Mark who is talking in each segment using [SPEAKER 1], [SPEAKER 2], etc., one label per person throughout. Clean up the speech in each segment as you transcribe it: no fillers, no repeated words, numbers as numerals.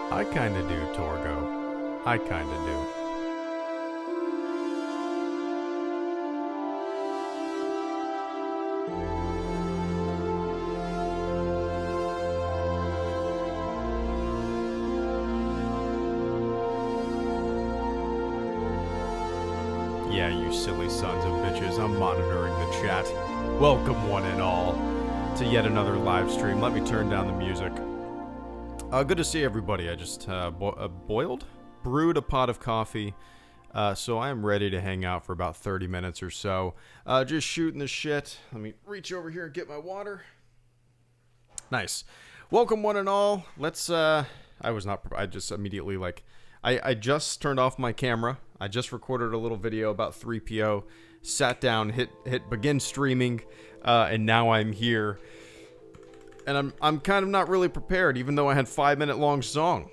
[SPEAKER 1] I kinda do, Torgo. I kinda do. Yeah, you silly sons of bitches, I'm monitoring the chat. Welcome one and all to yet another live stream. Let me turn down the music. Good to see everybody. I just brewed a pot of coffee, so I am ready to hang out for about 30 minutes or so. Just shooting the shit. Let me reach over here and get my water. Nice. Welcome one and all. Let's, I just immediately, I just turned off my camera. I just recorded a little video about 3PO, sat down, hit begin streaming, and now I'm here. And I'm kind of not really prepared, even though I had 5-minute long song.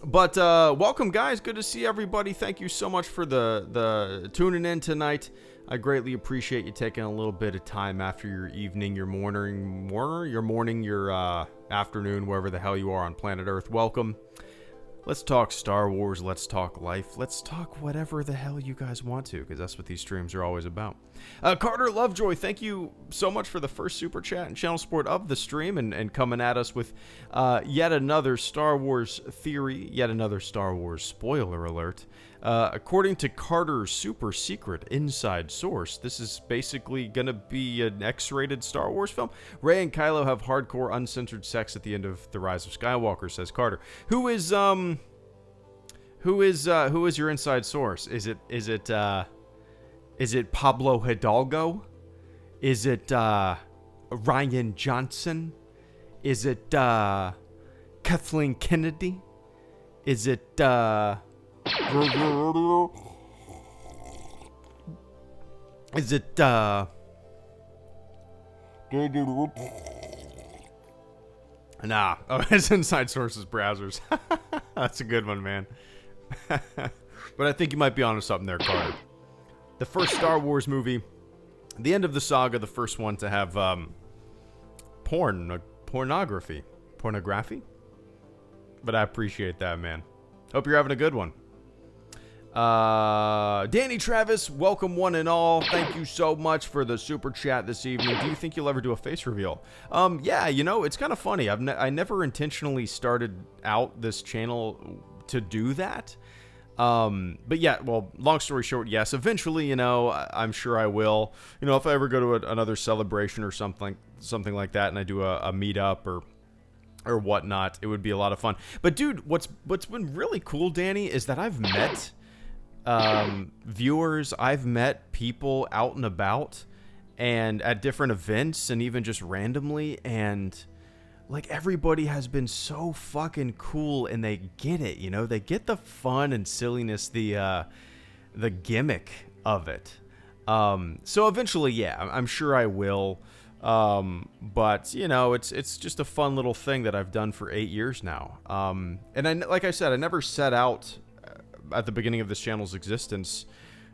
[SPEAKER 1] But welcome, guys. Good to see everybody. Thank you so much for the tuning in tonight. I greatly appreciate you taking a little bit of time after your evening, your morning, your afternoon, wherever the hell you are on planet Earth. Welcome. Let's talk Star Wars. Let's talk life. Let's talk whatever the hell you guys want to, because that's what these streams are always about. Carter Lovejoy, thank you so much for the first super chat and channel support of the stream, and coming at us with yet another Star Wars theory, yet another Star Wars spoiler alert. According to Carter's super secret inside source, this is basically gonna be an X-rated Star Wars film. Rey and Kylo have hardcore uncensored sex at the end of The Rise of Skywalker, says Carter. Who is your inside source? Is it Pablo Hidalgo? Is it Ryan Johnson? Is it Kathleen Kennedy? Is it is it nah. Oh, his inside sources browsers. That's a good one, man. But I think you might be onto something there, Carter. The first Star Wars movie, the end of the saga, the first one to have pornography. But I appreciate that, man. Hope you're having a good one. Danny Travis, welcome one and all. Thank you so much for the super chat this evening. Do you think you'll ever do a face reveal? Yeah, you know, it's kind of funny. I never intentionally started out this channel to do that. But yeah, well, long story short, yes, eventually, you know, I'm sure I will. You know, if I ever go to another celebration or something like that, and I do a meetup or whatnot, it would be a lot of fun. But dude, what's been really cool, Danny, is that I've met viewers, I've met people out and about and at different events and even just randomly, and like everybody has been so fucking cool, and they get it, you know, they get the fun and silliness, the gimmick of it. So eventually, yeah, I'm sure I will. But you know, it's just a fun little thing that I've done for 8 years now. And like I said, I never set out at the beginning of this channel's existence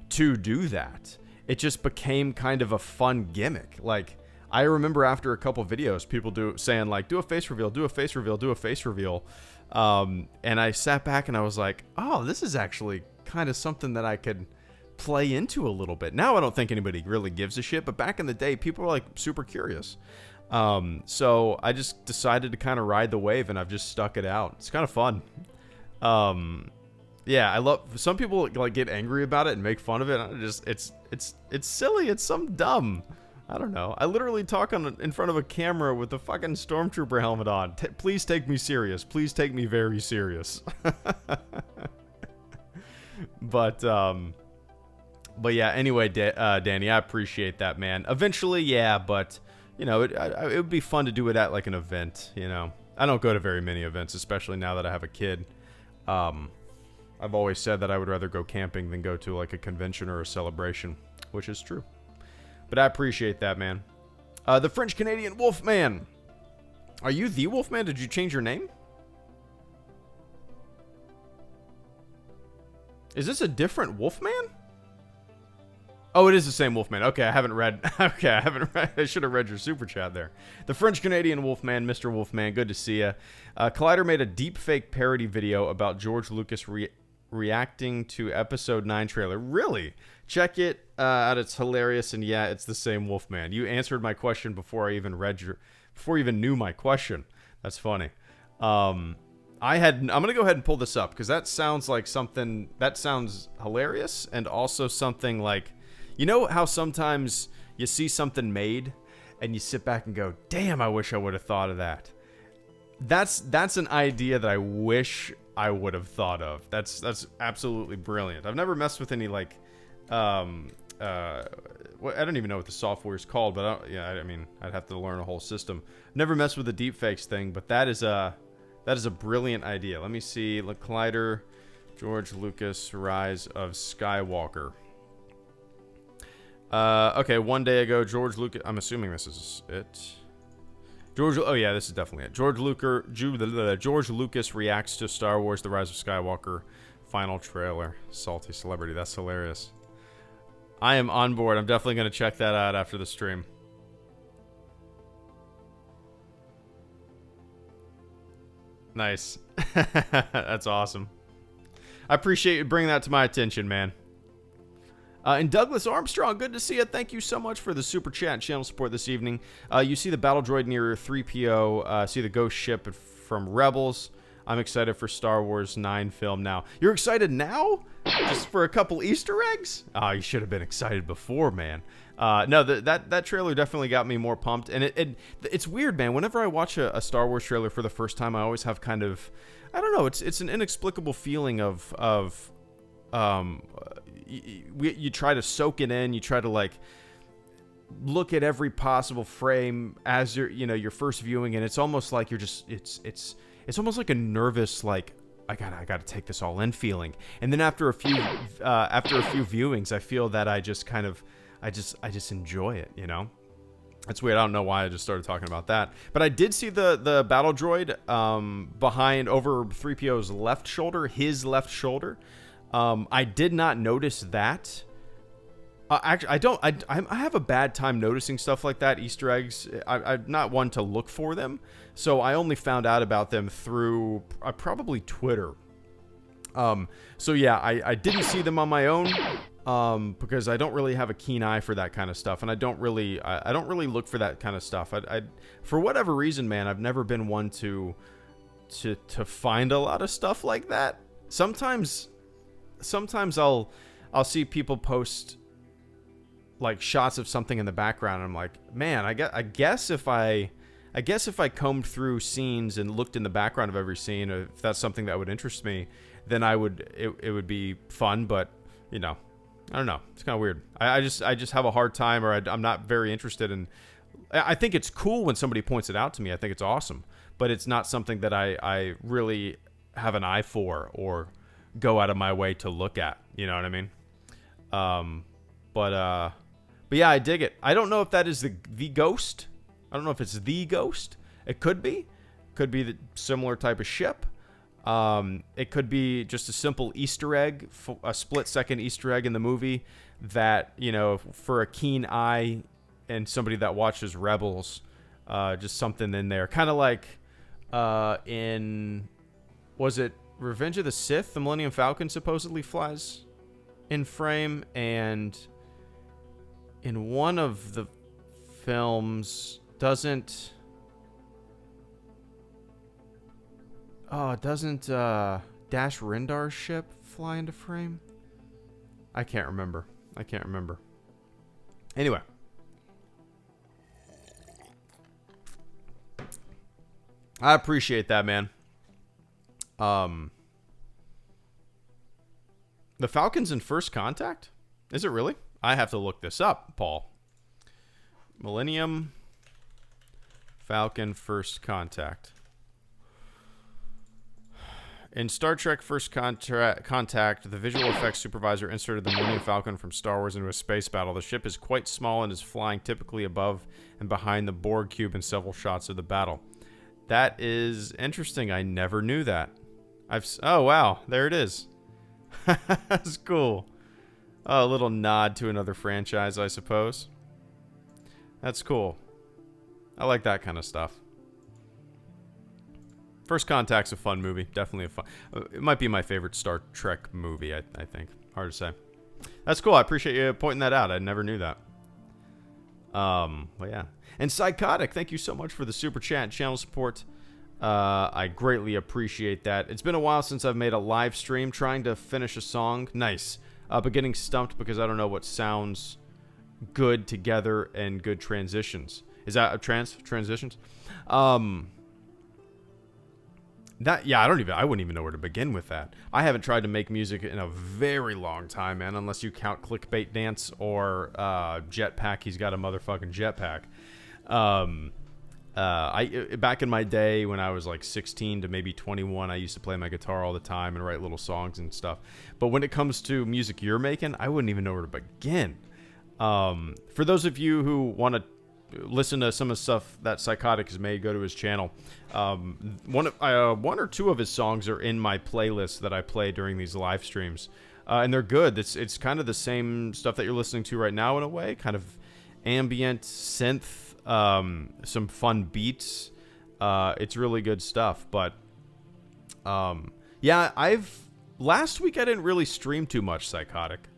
[SPEAKER 1] to do that. It just became kind of a fun gimmick. Like, I remember after a couple videos, people saying like, do a face reveal, do a face reveal, do a face reveal. And I sat back and I was like, oh, this is actually kind of something that I could play into a little bit. Now I don't think anybody really gives a shit, but back in the day, people were like super curious. So I just decided to kind of ride the wave, and I've just stuck it out. It's kind of fun. Yeah, I love, some people like get angry about it and make fun of it. It's silly. It's some dumb. I don't know. I literally talk in front of a camera with a fucking stormtrooper helmet on. Please take me serious. Please take me very serious. But yeah. Anyway, Danny, I appreciate that, man. Eventually, yeah, but you know, it would be fun to do it at like an event. You know, I don't go to very many events, especially now that I have a kid. I've always said that I would rather go camping than go to like a convention or a celebration, which is true. But I appreciate that, man. The French Canadian Wolfman. Are you the Wolfman? Did you change your name? Is this a different Wolfman? Oh, it is the same Wolfman. Okay, I haven't read. Okay, I haven't read. I should have read your super chat there. The French Canadian Wolfman, Mr. Wolfman, good to see you. Collider made a deepfake parody video about George Lucas reacting to Episode 9 trailer. Really? Check it out. It's hilarious, and yeah, it's the same Wolfman. You answered my question before I even before you even knew my question. That's funny. I'm gonna go ahead and pull this up because that sounds like something that sounds hilarious, and also something like, you know how sometimes you see something made and you sit back and go, damn, I wish I would have thought of that. That's an idea that I wish I would have thought of. That's absolutely brilliant. I've never messed with any like I don't even know what the software is called, but I mean, I'd have to learn a whole system. Never messed with the deepfakes thing, but that is a brilliant idea. Let me see. Collider, George Lucas, Rise of Skywalker. Okay, one day ago, George Lucas. I'm assuming this is it. Oh yeah, this is definitely it. George Lucas reacts to Star Wars: The Rise of Skywalker final trailer. Salty celebrity. That's hilarious. I am on board. I'm definitely going to check that out after the stream. Nice. That's awesome. I appreciate you bringing that to my attention, man. And Douglas Armstrong, good to see you. Thank you so much for the super chat and channel support this evening. You see the battle droid near 3PO. See the ghost ship from Rebels. I'm excited for Star Wars 9 film now. You're excited now? Just for a couple Easter eggs? Oh, you should have been excited before, man. No, that trailer definitely got me more pumped. And it's weird, man. Whenever I watch a Star Wars trailer for the first time, I always have kind of, I don't know, it's an inexplicable feeling of you try to soak it in. You try to like look at every possible frame as your first viewing, and it's almost like you're just it's almost like a nervous, like, I gotta take this all in feeling. And then after a few viewings, I feel that I just enjoy it, you know? That's weird. I don't know why I just started talking about that. But I did see the battle droid behind, over 3PO's left shoulder, his left shoulder. I did not notice that. Actually, I have a bad time noticing stuff like that, Easter eggs. I'm not one to look for them, so I only found out about them through probably Twitter. So yeah, I didn't see them on my own, because I don't really have a keen eye for that kind of stuff, and I don't really look for that kind of stuff. I for whatever reason, man, I've never been one to find a lot of stuff like that. Sometimes I'll see people post like shots of something in the background, and I'm like, man, I guess if I combed through scenes and looked in the background of every scene, if that's something that would interest me, then it would be fun. But you know, I don't know, it's kind of weird. I just have a hard time, or I'm not very interested in. I think it's cool when somebody points it out to me. I think it's awesome, but it's not something that I really have an eye for or go out of my way to look at. You know what I mean? But yeah, I dig it. I don't know if that is the ghost. I don't know if it's the ghost. It could be. Could be the similar type of ship. It could be just a simple Easter egg, a split-second Easter egg in the movie that, you know, for a keen eye and somebody that watches Rebels, just something in there. Kind of like was it Revenge of the Sith? The Millennium Falcon supposedly flies in frame, and in one of the films doesn't Dash Rendar's ship fly into frame? I can't remember. Anyway, I appreciate that, man. The Falcons in First Contact? Is it really? I have to look this up, Paul. Millennium Falcon First Contact. In Star Trek First Contact, the visual effects supervisor inserted the Millennium Falcon from Star Wars into a space battle. The ship is quite small and is flying typically above and behind the Borg cube in several shots of the battle. That is interesting. I never knew that. Oh, wow. There it is. That's cool. Oh, a little nod to another franchise, I suppose. That's cool. I like that kind of stuff. First Contact's a fun movie. Definitely a fun... It might be my favorite Star Trek movie, I think. Hard to say. That's cool. I appreciate you pointing that out. I never knew that. Well, yeah. And Psychotic, thank you so much for the super chat and channel support. I greatly appreciate that. It's been a while since I've made a live stream trying to finish a song. Nice. But getting stumped because I don't know what sounds good together and good transitions. Is that a transitions? Yeah, I wouldn't even know where to begin with that. I haven't tried to make music in a very long time, man, unless you count Clickbait Dance or Jetpack. He's got a motherfucking jetpack. Back in my day when I was like 16 to maybe 21, I used to play my guitar all the time and write little songs and stuff. But when it comes to music you're making, I wouldn't even know where to begin. For those of you who want to listen to some of the stuff that Psychotic has made, go to his channel. One or two of his songs are in my playlist that I play during these live streams, and they're good. It's kind of the same stuff that you're listening to right now in a way, kind of ambient synth, some fun beats. It's really good stuff. But yeah, last week I didn't really stream too much Psychotic.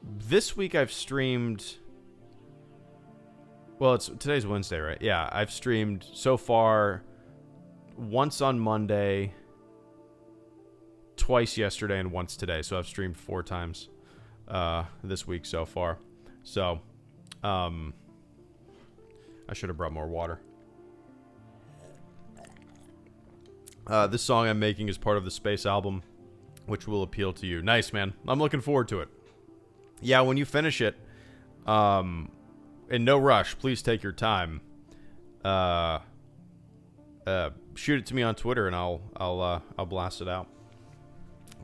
[SPEAKER 1] This week I've streamed. Well, today's Wednesday, right? Yeah, I've streamed so far once on Monday, twice yesterday, and once today. So I've streamed 4 times this week so far. So I should have brought more water. This song I'm making is part of the Space album, which will appeal to you. Nice, man. I'm looking forward to it. Yeah, when you finish it, in no rush, please take your time. Shoot it to me on Twitter and I'll blast it out.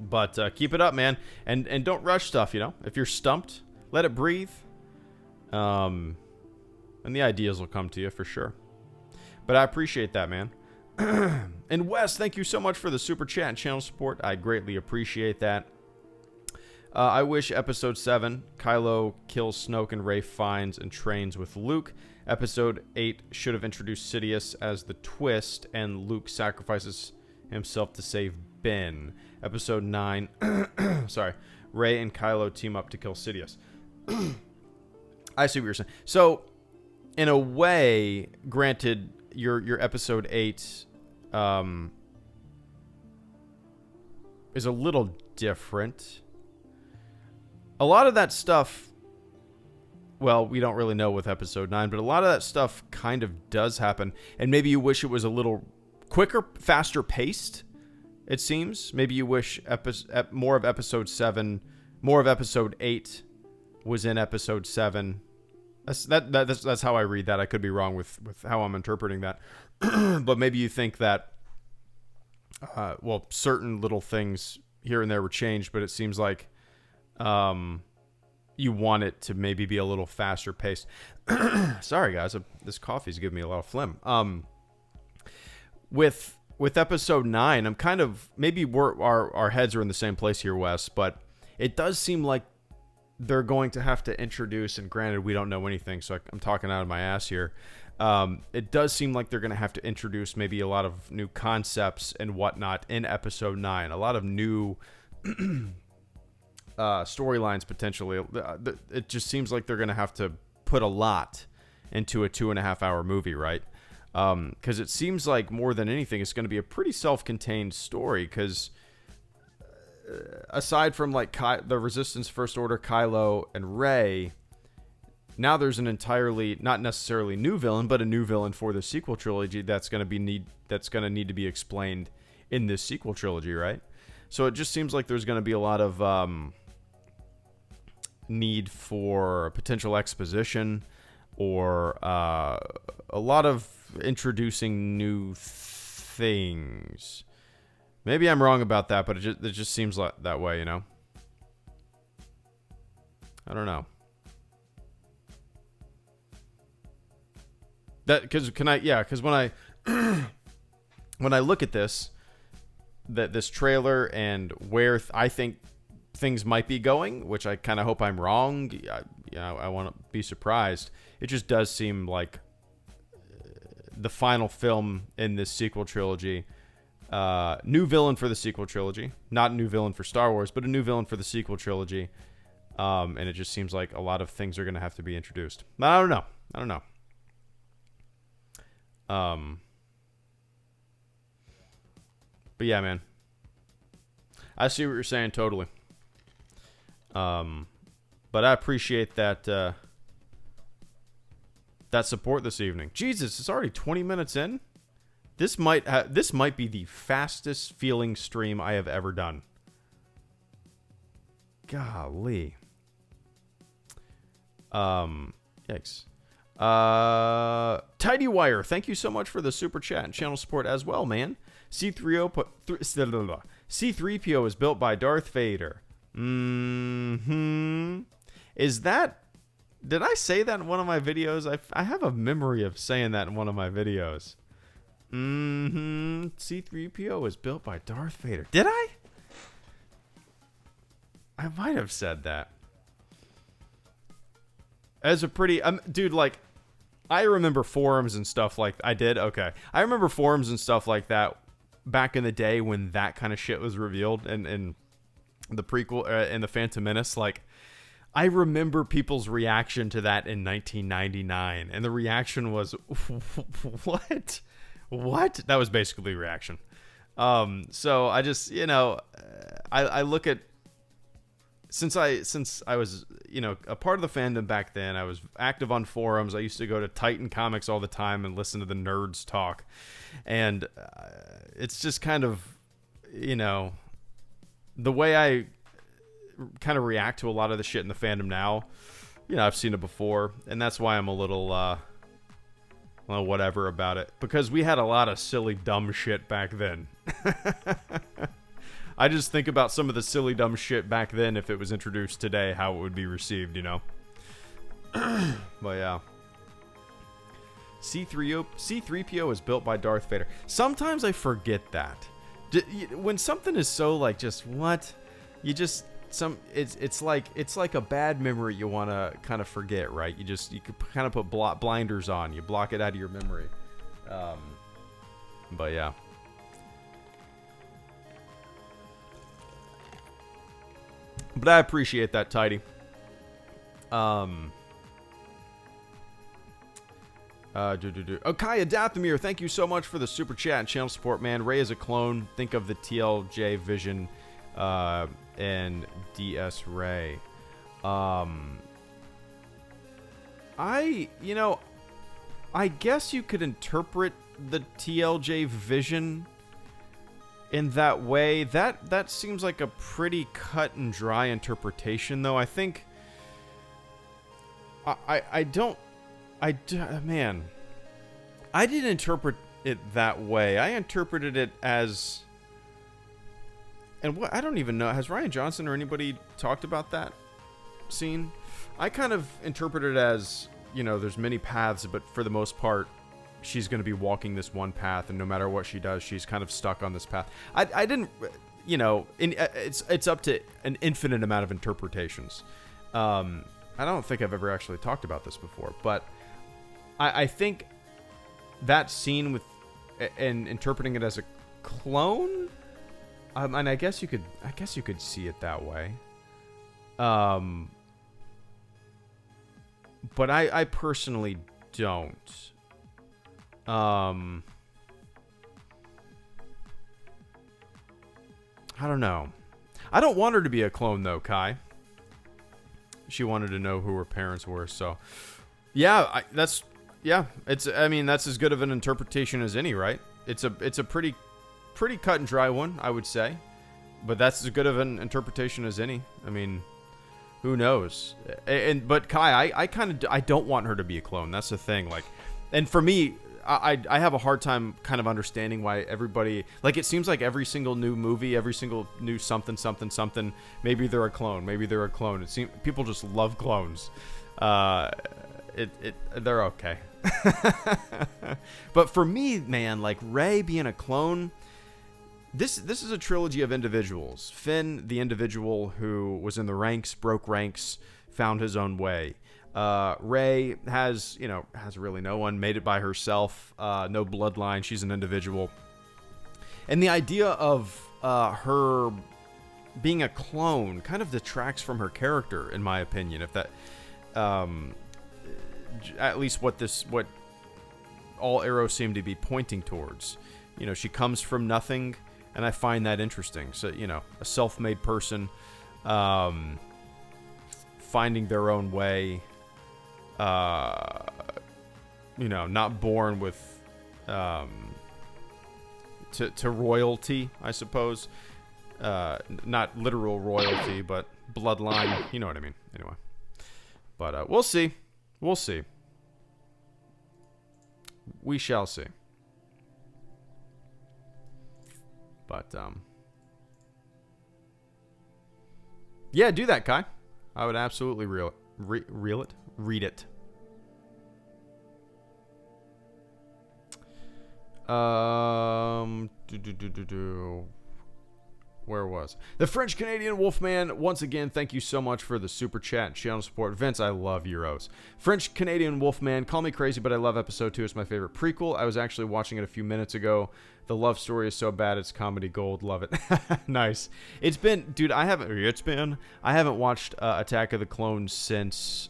[SPEAKER 1] But keep it up, man, and don't rush stuff. You know, if you're stumped, let it breathe. And the ideas will come to you for sure. But I appreciate that, man. And Wes, thank you so much for the super chat and channel support. I greatly appreciate that. I wish Episode 7, Kylo kills Snoke and Rey finds and trains with Luke. Episode 8 should have introduced Sidious as the twist, and Luke sacrifices himself to save Ben. Episode 9, sorry, Rey and Kylo team up to kill Sidious. I see what you're saying. So, in a way, granted, your Episode 8 is a little different. A lot of that stuff, well, we don't really know with Episode 9, but a lot of that stuff kind of does happen. And maybe you wish it was a little quicker, faster paced, it seems. Maybe you wish more of Episode 7, more of Episode 8 was in Episode 7. That's how I read that. I could be wrong with how I'm interpreting that. But maybe you think that, well, certain little things here and there were changed, but it seems like you want it to maybe be a little faster paced. Sorry, guys. This coffee's giving me a lot of phlegm. With Episode 9, I'm kind of... Maybe our heads are in the same place here, Wes, but it does seem like they're going to have to introduce, and granted, we don't know anything, so I'm talking out of my ass here. It does seem like they're going to have to introduce maybe a lot of new concepts and whatnot in Episode 9. A lot of new... storylines potentially. It just seems like they're gonna have to put a lot into a 2.5-hour movie, right? Because it seems like more than anything, it's going to be a pretty self-contained story. Because aside from like the Resistance First Order, Kylo and Rey, now there's an entirely, not necessarily new villain, but a new villain for the sequel trilogy that's going to need to be explained in this sequel trilogy, right? So it just seems like there's going to be a lot of need for potential exposition, or a lot of introducing new things. Maybe I'm wrong about that, but it just seems like that way, you know? I don't know. Because when I when I look at this trailer and where I think things might be going, which I kind of hope I'm wrong. I want to be surprised. It just does seem like the final film in this sequel trilogy. New villain for the sequel trilogy. Not a new villain for Star Wars, but a new villain for the sequel trilogy. And it just seems like a lot of things are going to have to be introduced. I don't know. But yeah, man. I see what you're saying totally. But I appreciate that that support this evening. Jesus, it's already 20 minutes in. This might be the fastest feeling stream I have ever done. Golly. Yikes. Tidy Wire, thank you so much for the super chat and channel support as well, man. C3PO is built by Darth Vader. Is that... Did I say that in one of my videos? I have a memory of saying that in one of my videos. C3PO is built by Darth Vader. Did I? I might have said that. As a pretty... dude, like... I remember forums and stuff like... I did? Okay. I remember forums and stuff like that back in the day when that kind of shit was revealed and the prequel and the Phantom Menace. Like, I remember people's reaction to that in 1999. And the reaction was, what? What? That was basically a reaction. So I just, I look at... Since I was, a part of the fandom back then, I was active on forums. I used to go to Titan Comics all the time and listen to the nerds talk. And it's just kind of, the way I kind of react to a lot of the shit in the fandom now. I've seen it before. And that's why I'm a little, whatever about it. Because we had a lot of silly, dumb shit back then. I just think about some of the silly, dumb shit back then if it was introduced today, how it would be received, But yeah. C3PO is built by Darth Vader. Sometimes I forget that. When something is so like just what? It's like a bad memory you want to kind of forget, right? You could kind of put blinders on. You block it out of your memory. But yeah. But I appreciate that, Tidy. Kaya Dathomir, thank you so much for the super chat and channel support, man. Rey is a clone. Think of the TLJ Vision and DS Rey. I guess you could interpret the TLJ Vision in that way. That seems like a pretty cut and dry interpretation, though. I think I didn't interpret it that way. I interpreted it as, and what I don't even know, has Rian Johnson or anybody talked about that scene? I kind of interpreted it as, there's many paths, but for the most part she's going to be walking this one path, and no matter what she does, she's kind of stuck on this path. I didn't, it's up to an infinite amount of interpretations. I don't think I've ever actually talked about this before, but I think that scene with and interpreting it as a clone, and I guess you could see it that way. But I personally don't. I don't know. I don't want her to be a clone, though, Kai. She wanted to know who her parents were. So, yeah, that's as good of an interpretation as any, right? It's a pretty cut and dry one, I would say, but that's as good of an interpretation as any. I mean, who knows? But Kai, I don't want her to be a clone. That's the thing. Like, and for me, I have a hard time kind of understanding why everybody, like, it seems like every single new movie, every single new something, maybe they're a clone. It seems people just love clones. They're okay. But for me, man, like Rey being a clone, this is a trilogy of individuals. Finn, the individual who was in the ranks, broke ranks, found his own way. Rey has really no one, made it by herself, no bloodline. She's an individual. And the idea of her being a clone kind of detracts from her character, in my opinion. If that, at least what all arrows seem to be pointing towards. She comes from nothing, and I find that interesting. So, a self-made person, finding their own way, not born with, to royalty, I suppose. Not literal royalty, but bloodline. You know what I mean. Anyway. But, we'll see. We'll see. We shall see. But, yeah, do that, Kai. I would absolutely read it. Where was the French Canadian Wolfman? Once again, thank you so much for the super chat and channel support. Vince, I love Euros. French Canadian Wolfman, call me crazy, but I love episode 2. It's my favorite prequel. I was actually watching it a few minutes ago. The love story is so bad, it's comedy gold. Love it. Nice. It's been, dude, I haven't watched Attack of the Clones since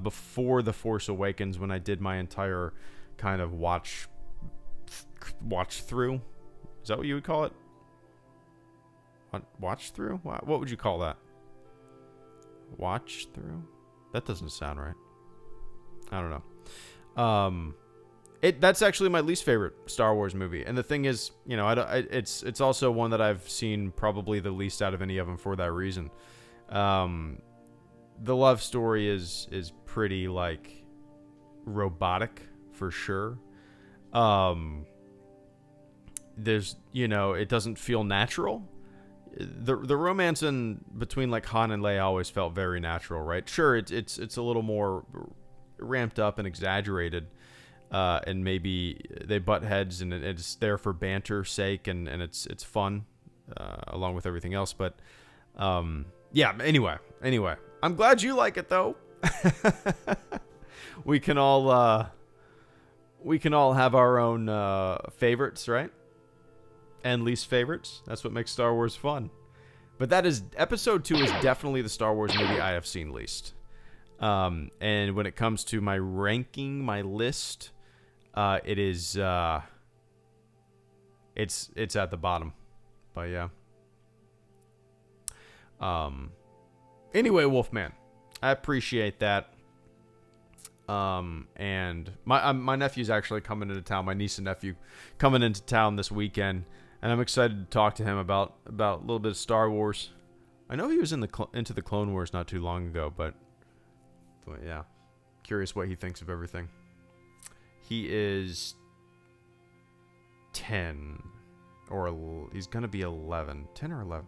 [SPEAKER 1] before The Force Awakens, when I did my entire kind of watch through. Is that what you would call it? Watch through? What would you call that? Watch through? That doesn't sound right. I don't know. That's actually my least favorite Star Wars movie, and the thing is, it's also one that I've seen probably the least out of any of them for that reason. The love story is pretty like robotic for sure. There's it doesn't feel natural. The romance between like Han and Leia always felt very natural, right? Sure, it's a little more ramped up and exaggerated, and maybe they butt heads and it's there for banter's sake, and it's fun, along with everything else. But yeah. Anyway, I'm glad you like it though. We can all have our own favorites, right? And least favorites. That's what makes Star Wars fun. But that is, episode 2 is definitely the Star Wars movie I have seen least. And when it comes to my ranking, my list, it is it's at the bottom. But yeah. Anyway, Wolfman, I appreciate that. And my nephew's actually coming into town. My niece and nephew coming into town this weekend. And I'm excited to talk to him about a little bit of Star Wars. I know he was into the Clone Wars not too long ago, but yeah, curious what he thinks of everything. He is 10, or he's gonna be 11. 10 or 11?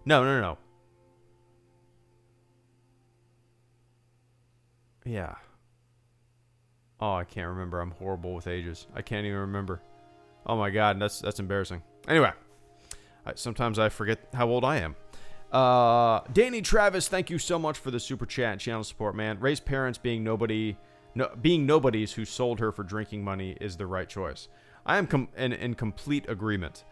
[SPEAKER 1] No. Yeah. Oh, I can't remember. I'm horrible with ages. I can't even remember. Oh my God, that's embarrassing. Anyway, sometimes I forget how old I am. Danny Travis, thank you so much for the super chat and channel support, man. Rey's parents being nobodies who sold her for drinking money is the right choice. I am in complete agreement.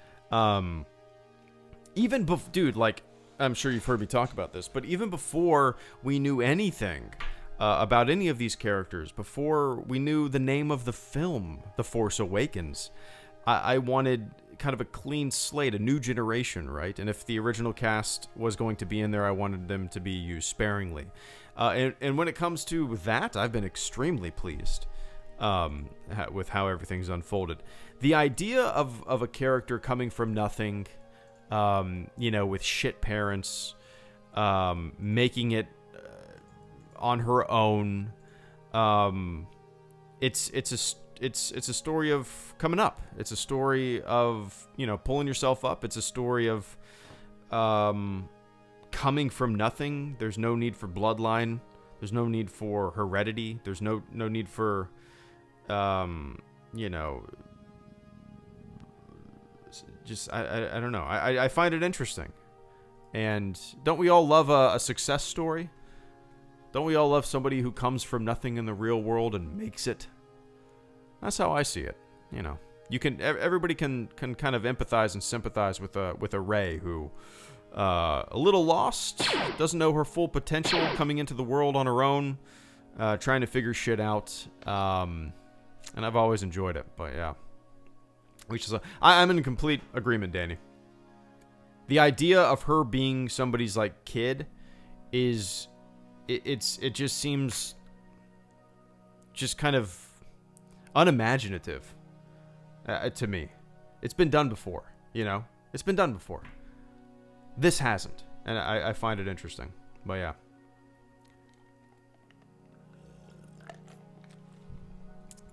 [SPEAKER 1] Dude, like, I'm sure you've heard me talk about this, but even before we knew anything about any of these characters, before we knew the name of the film, The Force Awakens, I wanted kind of a clean slate, a new generation, right? And if the original cast was going to be in there, I wanted them to be used sparingly. And when it comes to that, I've been extremely pleased with how everything's unfolded. The idea of a character coming from nothing, with shit parents, making it on her own, it's a story of coming up. It's a story of pulling yourself up. It's a story of coming from nothing. There's no need for bloodline. There's no need for heredity. There's no need for just I don't know. I find it interesting. And don't we all love a success story? Don't we all love somebody who comes from nothing in the real world and makes it? That's how I see it. Everybody can kind of empathize and sympathize with a Rey who a little lost, doesn't know her full potential, coming into the world on her own, trying to figure shit out. And I've always enjoyed it, but yeah. I'm in complete agreement, Danny. The idea of her being somebody's kid is it just seems just kind of unimaginative to me. It's been done before, It's been done before. This hasn't, and I find it interesting. But yeah.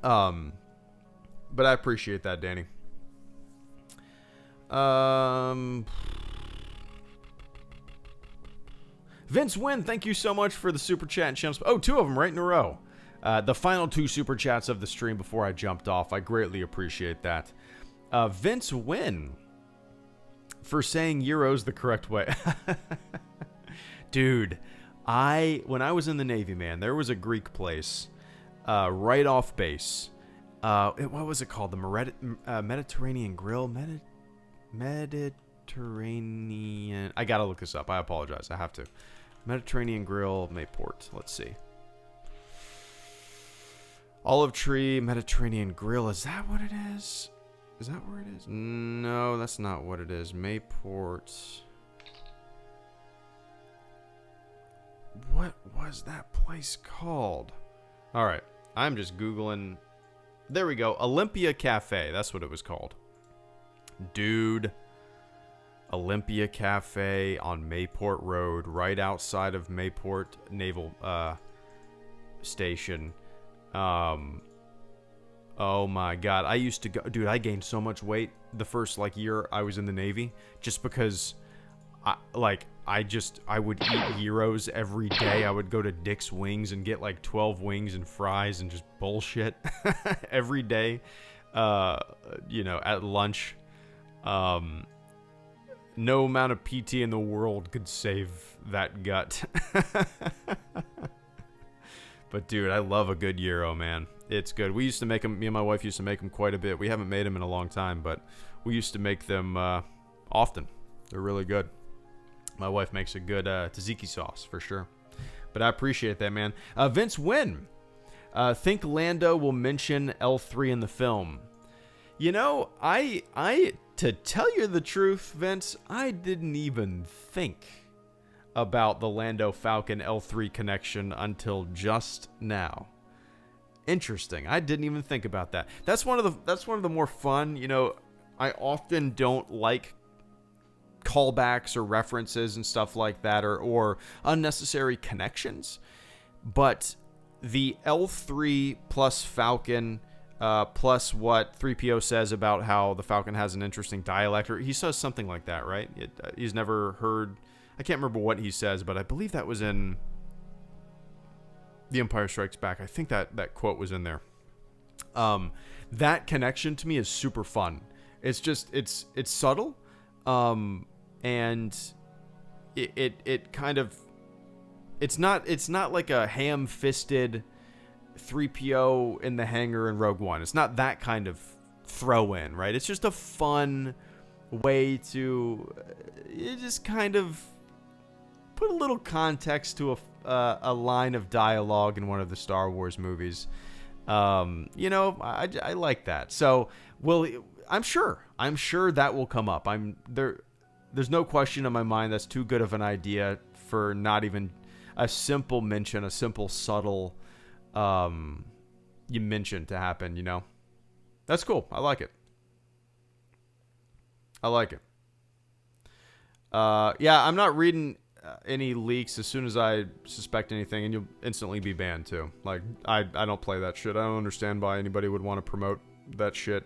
[SPEAKER 1] But I appreciate that, Danny. Vince Wynn, thank you so much for the super chat and channel. Oh, 2 of them right in a row. The final 2 super chats of the stream before I jumped off. I greatly appreciate that. Vince Wynn for saying Euros the correct way. Dude, when I was in the Navy, man, there was a Greek place right off base. What was it called? The Mediterranean Grill? Mediterranean... I gotta look this up. I apologize. I have to. Mediterranean Grill, Mayport. Let's see. Olive Tree, Mediterranean Grill. Is that what it is? Is that where it is? No, that's not what it is. Mayport. What was that place called? All right. I'm just Googling. There we go. Olympia Cafe. That's what it was called. Dude. Olympia Cafe on Mayport Road, right outside of Mayport Naval Station. Oh my God. I used to go, dude, I gained so much weight the first year I was in the Navy just because I would eat gyros every day. I would go to Dick's Wings and get 12 wings and fries and just bullshit every day. At lunch. No amount of PT in the world could save that gut. But dude, I love a good gyro, man. It's good. We used to make them, me and my wife used to make them quite a bit. We haven't made them in a long time, but we used to make them often. They're really good. My wife makes a good tzatziki sauce, for sure. But I appreciate that, man. Vince Wynn. Think Lando will mention L3 in the film. To tell you the truth, Vince, I didn't even think about the Lando Falcon L3 connection until just now. Interesting. I didn't even think about that. That's one of the more fun, I often don't like callbacks or references and stuff like that, or unnecessary connections. But the L3 plus Falcon, plus what 3PO says about how the Falcon has an interesting dialect, or he says something like that, right? He's never heard... I can't remember what he says, but I believe that was in The Empire Strikes Back. I think that quote was in there. That connection to me is super fun. It's just, it's subtle, and it kind of... It's not like a ham-fisted 3PO in the hangar in Rogue One. It's not that kind of throw-in, right? It's just a fun way to just kind of put a little context to a line of dialogue in one of the Star Wars movies. I like that. So, I'm sure that will come up. There's no question in my mind that's too good of an idea for not even... a simple mention, a simple subtle you mention to happen, you know. That's cool. I like it. I like it. Yeah, I'm not reading any leaks as soon as I suspect anything, and you'll instantly be banned too. Like, I don't play that shit. I don't understand why anybody would want to promote that shit.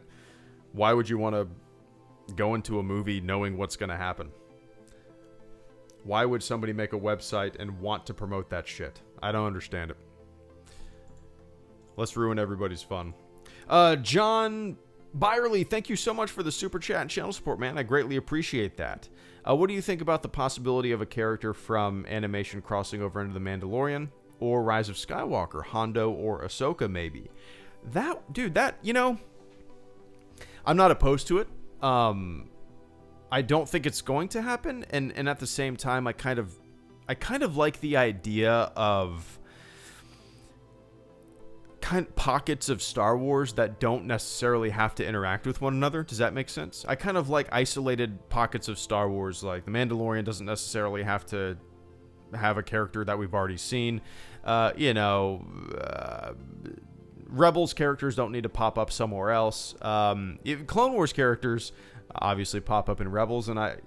[SPEAKER 1] Why would you want to go into a movie knowing what's going to happen? Why would somebody make a website and want to promote that shit? I don't understand it. Let's ruin everybody's fun. John Byerly, thank you so much for the super chat and channel support, man. I greatly appreciate that. What do you think about the possibility of a character from animation crossing over into The Mandalorian or Rise of Skywalker, Hondo or Ahsoka maybe? You know, I'm not opposed to it. I don't think it's going to happen, and at the same time, I kind of like the idea of pockets of Star Wars that don't necessarily have to interact with one another. Does that make sense? I kind of like isolated pockets of Star Wars, like The Mandalorian doesn't necessarily have to have a character that we've already seen. Rebels characters don't need to pop up somewhere else. Clone Wars characters obviously pop up in Rebels, and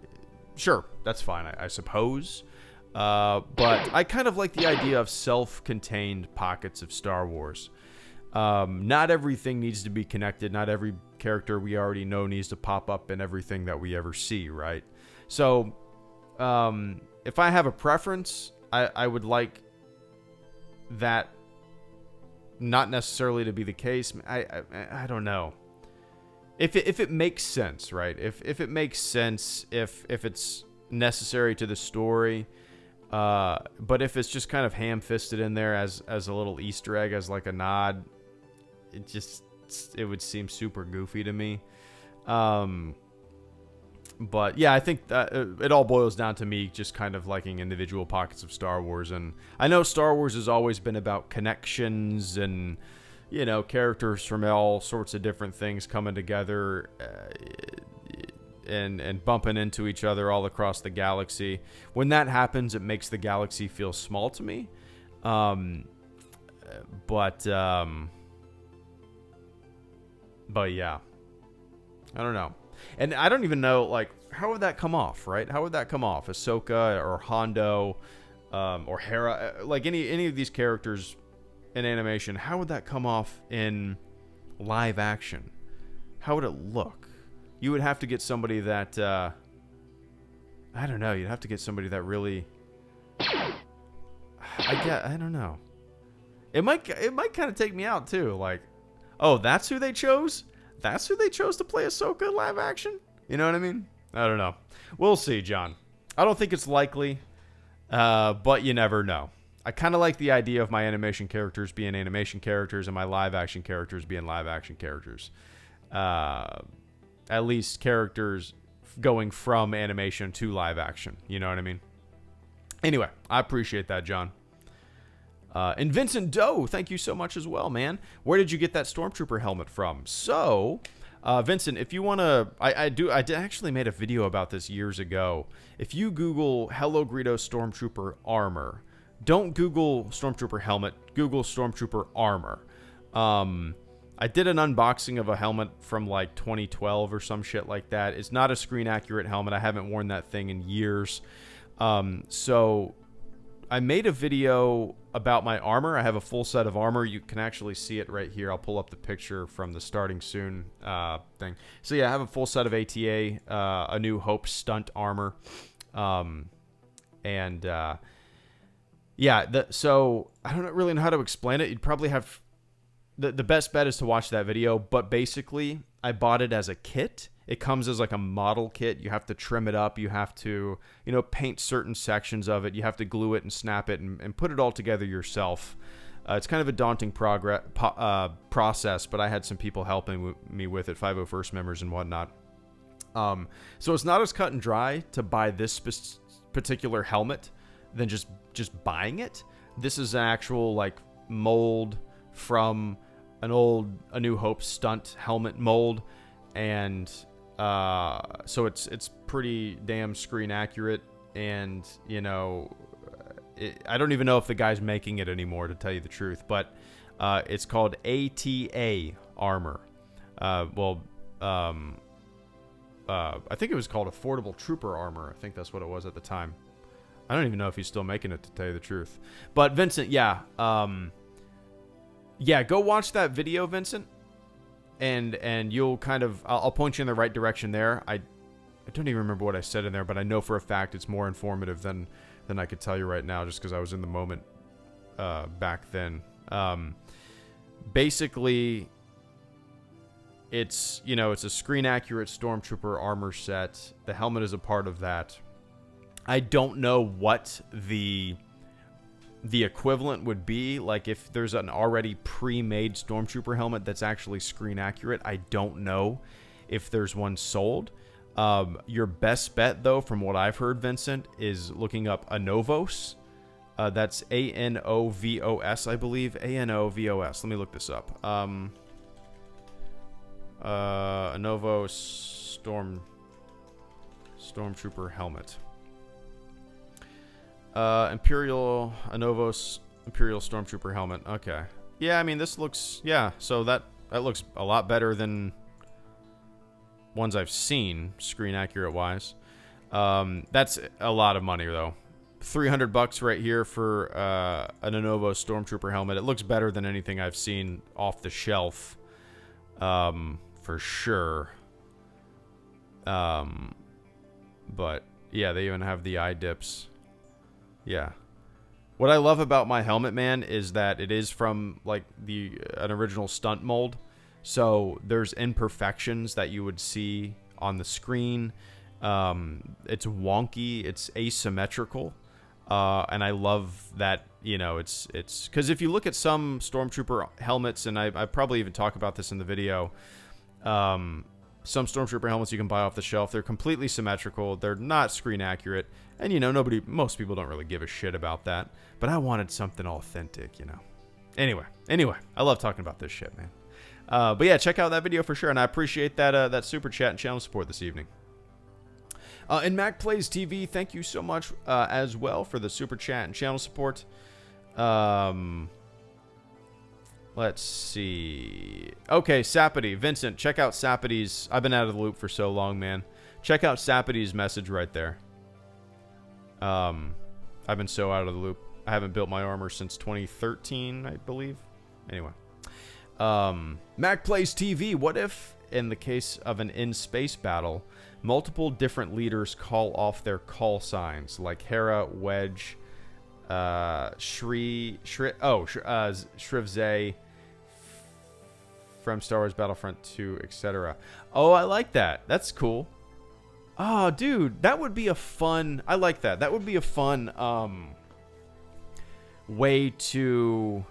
[SPEAKER 1] sure, that's fine, I suppose. But I kind of like the idea of self-contained pockets of Star Wars. Not everything needs to be connected. Not every character we already know needs to pop up in everything that we ever see, right? So, if I have a preference, I would like that not necessarily to be the case. I don't know. If it makes sense, right? If it makes sense, if it's necessary to the story, but if it's just kind of ham-fisted in there as a little Easter egg, as like a nod, it would seem super goofy to me. But yeah, I think that it all boils down to me just kind of liking individual pockets of Star Wars. And I know Star Wars has always been about connections and, you know, characters from all sorts of different things coming together and bumping into each other all across the galaxy. When that happens, it makes the galaxy feel small to me. But yeah, I don't know. And I don't even know, like, how would that come off, right? How would that come off? Ahsoka or Hondo or Hera, like any of these characters in animation, how would that come off in live action? How would it look? You would have to get somebody that, I don't know, you'd have to get somebody that really, I don't know. It might kind of take me out too, like, oh, that's who they chose? That's who they chose to play Ahsoka in live action? You know what I mean? I don't know. We'll see, John. I don't think it's likely, but you never know. I kind of like the idea of my animation characters being animation characters and my live action characters being live action characters. At least characters going from animation to live action. You know what I mean? Anyway, I appreciate that, John. And Vincent Doe, thank you so much as well, man. Where did you get that Stormtrooper helmet from? So, Vincent, if you want to, I actually made a video about this years ago. If you Google Hello Greedo Stormtrooper armor, don't Google Stormtrooper helmet, Google Stormtrooper armor. I did an unboxing of a helmet from like 2012 or some shit like that. It's not a screen accurate helmet. I haven't worn that thing in years. So I made a video about my armor. I have a full set of armor. You can actually see it right here. I'll pull up the picture from the starting soon thing. So yeah, I have a full set of ATA, A New Hope stunt armor. So I don't really know how to explain it. You'd probably have the best bet is to watch that video, but basically I bought it as a kit. It comes as like a model kit. You have to trim it up. You have to, paint certain sections of it. You have to glue it and snap it and put it all together yourself. It's kind of a daunting process, but I had some people helping me with it, 501st members and whatnot. So it's not as cut and dry to buy this particular helmet than just buying it. This is an actual like mold from an old A New Hope stunt helmet mold, and so it's pretty damn screen accurate, and I don't even know if the guy's making it anymore, to tell you the truth, but it's called ATA armor. I think it was called Affordable Trooper Armor. I think that's what it was at the time. I don't even know if he's still making it, to tell you the truth. But Vincent, yeah. Yeah, go watch that video, Vincent. And you'll kind of... I'll point you in the right direction there. I don't even remember what I said in there, but I know for a fact it's more informative than I could tell you right now, just because I was in the moment back then. Basically... It's, you know, it's a screen-accurate Stormtrooper armor set. The helmet is a part of that. I don't know what the equivalent would be. Like, if there's an already pre-made Stormtrooper helmet that's actually screen-accurate, I don't know if there's one sold. Your best bet, though, from what I've heard, Vincent, is looking up Anovos. That's A-N-O-V-O-S, I believe. A-N-O-V-O-S. Let me look this up. Anovos Stormtrooper helmet. Anovos Imperial Stormtrooper helmet. Okay. Yeah, I mean, this looks... Yeah, so that looks a lot better than ones I've seen, screen accurate wise. That's a lot of money, though. $300 right here for an Anovos Stormtrooper helmet. It looks better than anything I've seen off the shelf. For sure. But yeah, they even have the eye dips. Yeah. What I love about my helmet, man, is that it is from like an original stunt mold. So there's imperfections that you would see on the screen. It's wonky, it's asymmetrical. And I love that, you know, it's because if you look at some Stormtrooper helmets, and I probably even talk about this in the video, some Stormtrooper helmets you can buy off the shelf, they're completely symmetrical, they're not screen accurate, and, you know, most people don't really give a shit about that, but I wanted something authentic, you know. Anyway, I love talking about this shit, man. But yeah, check out that video for sure, and I appreciate that super chat and channel support this evening. And Mac Plays TV, thank you so much as well for the super chat and channel support. Let's see. Okay, Sapity. Vincent, check out Sapity's. I've been out of the loop for so long, man. Check out Sapity's message right there. I've been so out of the loop. I haven't built my armor since 2013, I believe. Anyway. Mac Plays TV. What if, in the case of an in-space battle, multiple different leaders call off their call signs, like Hera, Wedge, Shrivzay from Star Wars Battlefront 2, etc. Oh, I like that. That's cool. Oh, dude, that would be a fun... I like that. That would be a fun way to...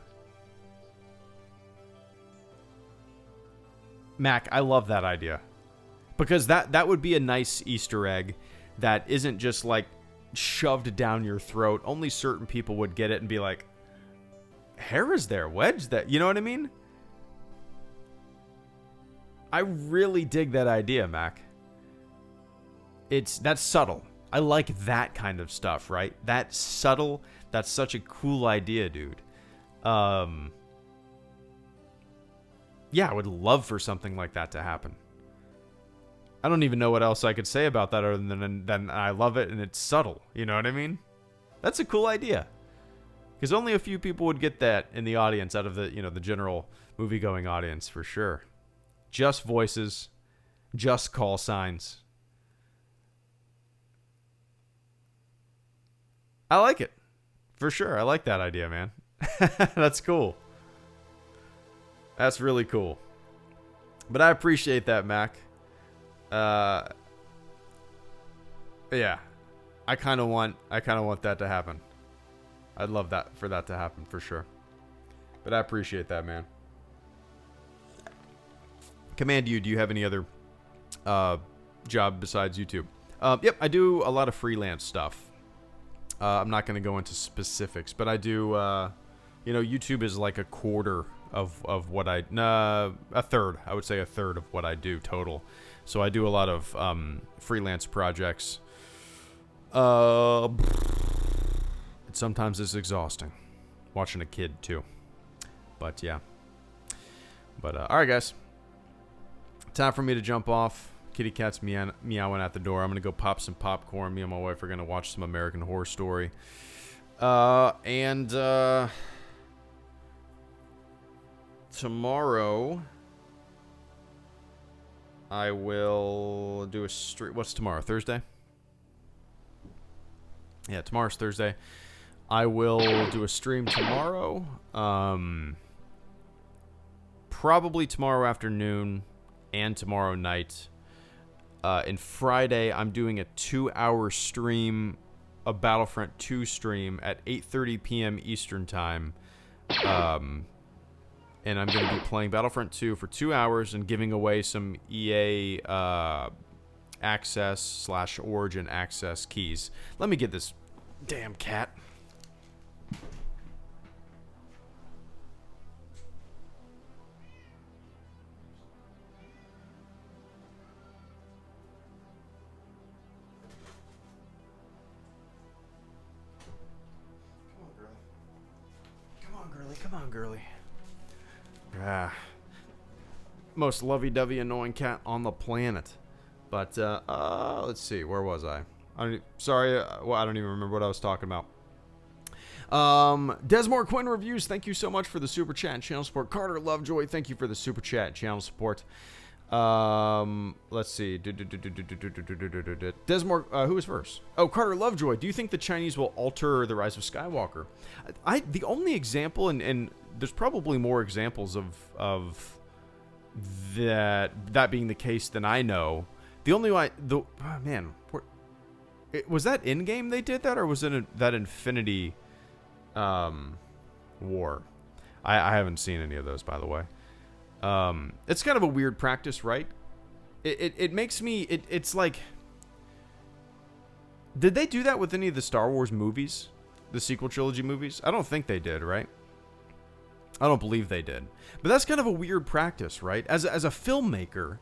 [SPEAKER 1] Mac, I love that idea. Because that would be a nice Easter egg that isn't just, like, shoved down your throat. Only certain people would get it and be like, Hera's there, Wedge that, you know what I mean? I really dig that idea, Mac. That's subtle. I like that kind of stuff, right? That's subtle. That's such a cool idea, dude. Yeah, I would love for something like that to happen. I don't even know what else I could say about that other than I love it and it's subtle. You know what I mean? That's a cool idea. Because only a few people would get that in the audience out of the, you know, the general movie-going audience for sure. Just voices, just call signs. I like it. For sure. I like that idea, man. That's cool. That's really cool. But I appreciate that, Mac. Yeah. I kind of want that to happen. I'd love that for that to happen for sure. But I appreciate that, man. Command you, do you have any other job besides YouTube? Yep, I do a lot of freelance stuff. I'm not going to go into specifics, but I do, you know, YouTube is like a quarter of what a third, I would say a third of what I do total. So I do a lot of freelance projects. sometimes it's exhausting. Watching a kid, too. But, yeah. But, alright, guys. Time for me to jump off. Kitty cat's meowing at the door. I'm going to go pop some popcorn. Me and my wife are going to watch some American Horror Story. Tomorrow, I will do a stream. What's tomorrow? Thursday? Yeah, tomorrow's Thursday. I will do a stream tomorrow. Probably tomorrow afternoon and tomorrow night. And Friday, I'm doing a 2-hour stream, a Battlefront 2 stream at 8:30 p.m. Eastern Time. And I'm going to be playing Battlefront 2 for 2 hours and giving away some EA access / Origin access keys. Let me get this damn cat. Come on, girly. Ah, most lovey-dovey annoying cat on the planet. But let's see, where was I? I don't even remember what I was talking about. Desmore Quinn Reviews, thank you so much for the super chat and channel support. Carter Lovejoy, thank you for the super chat and channel support. Let's see. Desmore, who was first? Oh, Carter Lovejoy. Do you think the Chinese will alter the rise of Skywalker? The only example, and there's probably more examples of that being the case than I know. The only one, was that in-game they did that, or was it that Infinity War? I haven't seen any of those, by the way. It's kind of a weird practice, right? It makes me, it's like, did they do that with any of the Star Wars movies? The sequel trilogy movies? I don't think they did, right? I don't believe they did. But that's kind of a weird practice, right? As a filmmaker,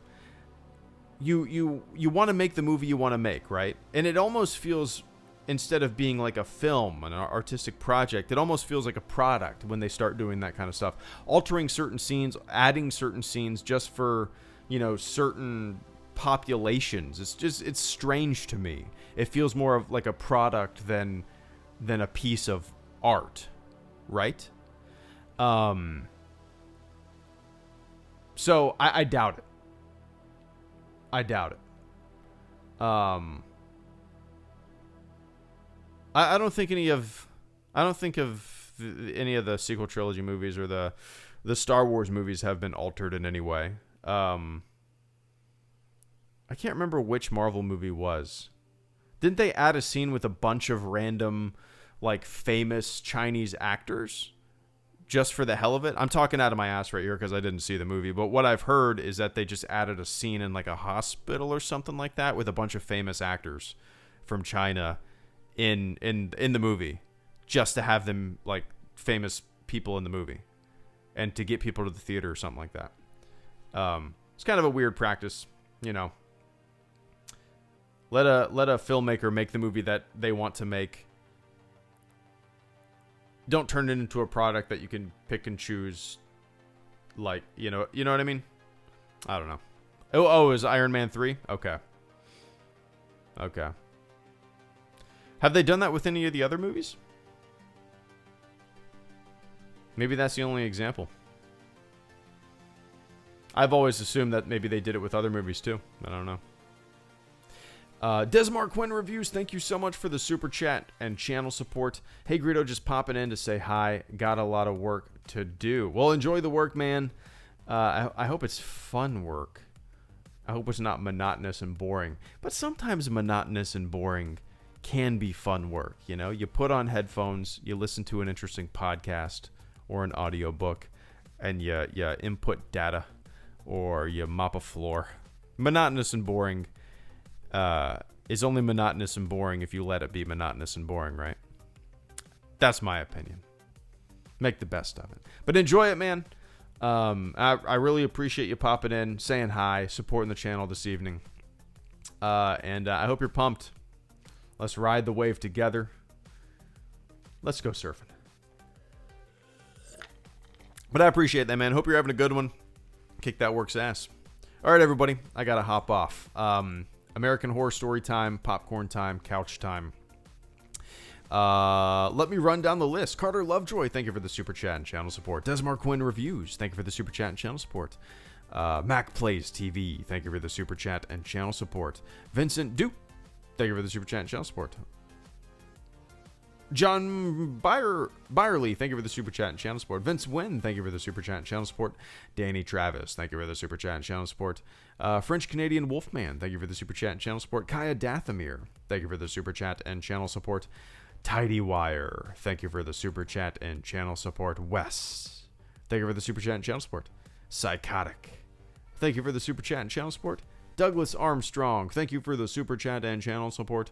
[SPEAKER 1] you want to make the movie you want to make, right? And it almost feels, instead of being like a film, an artistic project, it almost feels like a product when they start doing that kind of stuff. Altering certain scenes, adding certain scenes just for, certain populations. It's strange to me. It feels more of like a product than a piece of art, right? So I doubt it. I doubt it. I don't think any of any of the sequel trilogy movies or the Star Wars movies have been altered in any way. I can't remember which Marvel movie was. Didn't they add a scene with a bunch of random, like, famous Chinese actors just for the hell of it? I'm talking out of my ass right here because I didn't see the movie, but what I've heard is that they just added a scene in like a hospital or something like that with a bunch of famous actors from China in the movie, just to have them, like, famous people in the movie and to get people to the theater or something like that. It's kind of a weird practice, Let a filmmaker make the movie that they want to make. Don't turn it into a product that you can pick and choose. Like, you know what I mean? I don't know. Oh, is Iron Man 3? Okay. Have they done that with any of the other movies? Maybe that's the only example. I've always assumed that maybe they did it with other movies too. I don't know. Desmar Quinn Reviews, thank you so much for the super chat and channel support. Hey, Greedo, just popping in to say hi. Got a lot of work to do. Well, enjoy the work, man. I hope it's fun work. I hope it's not monotonous and boring. But sometimes monotonous and boring can be fun work, You put on headphones, you listen to an interesting podcast or an audiobook, and you input data or you mop a floor. Monotonous and boring is only monotonous and boring if you let it be monotonous and boring, right? That's my opinion. Make the best of it. But enjoy it, man. I really appreciate you popping in, saying hi, supporting the channel this evening. And I hope you're pumped. Let's ride the wave together. Let's go surfing. But I appreciate that, man. Hope you're having a good one. Kick that work's ass. All right, everybody. I got to hop off. American Horror Story time, popcorn time, couch time. Let me run down the list. Carter Lovejoy, thank you for the super chat and channel support. Desmar Quinn Reviews, thank you for the super chat and channel support. Mac Plays TV, thank you for the super chat and channel support. Vincent Duke, thank you for the super chat and channel support. John Byerly, thank you for the super chat and channel support. Vince Wynn, thank you for the super chat and channel support. Danny Travis, thank you for the super chat and channel support. French Canadian Wolfman, thank you for the super chat and channel support. Kaya Dathamir, thank you for the super chat and channel support. Tidy Wire, thank you for the super chat and channel support. Wes, thank you for the super chat and channel support. Psychotic, thank you for the super chat and channel support. Douglas Armstrong, thank you for the super chat and channel support.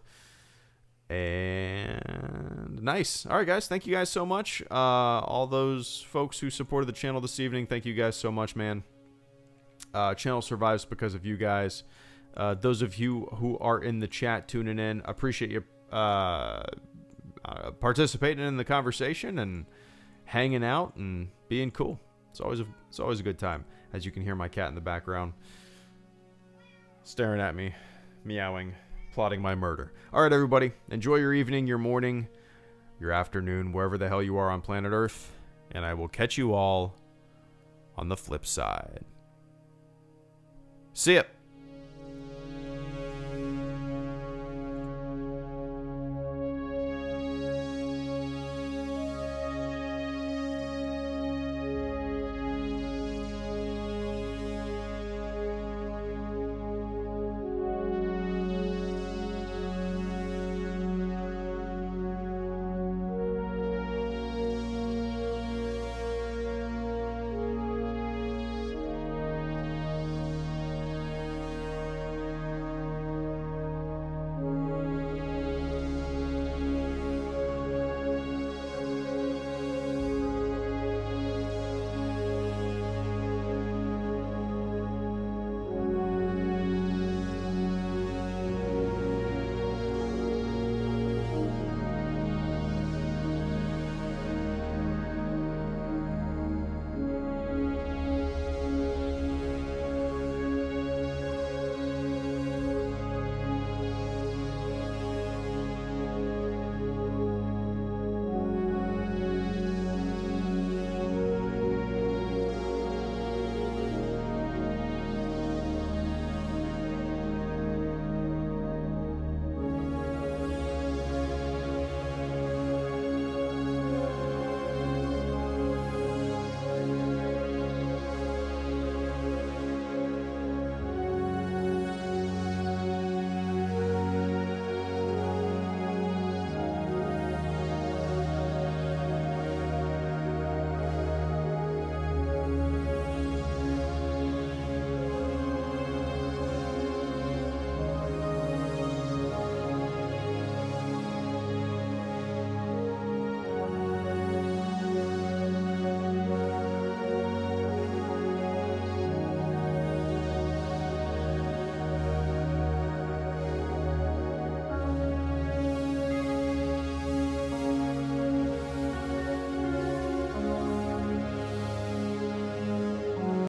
[SPEAKER 1] And nice. All right, guys. Thank you guys so much. All those folks who supported the channel this evening, thank you guys so much, man. Channel survives because of you guys. Those of you who are in the chat tuning in, appreciate you participating in the conversation and hanging out and being cool. It's always a good time. As you can hear my cat in the background staring at me, meowing, plotting my murder. All right, everybody. Enjoy your evening, your morning, your afternoon, wherever the hell you are on planet Earth. And I will catch you all on the flip side. See ya.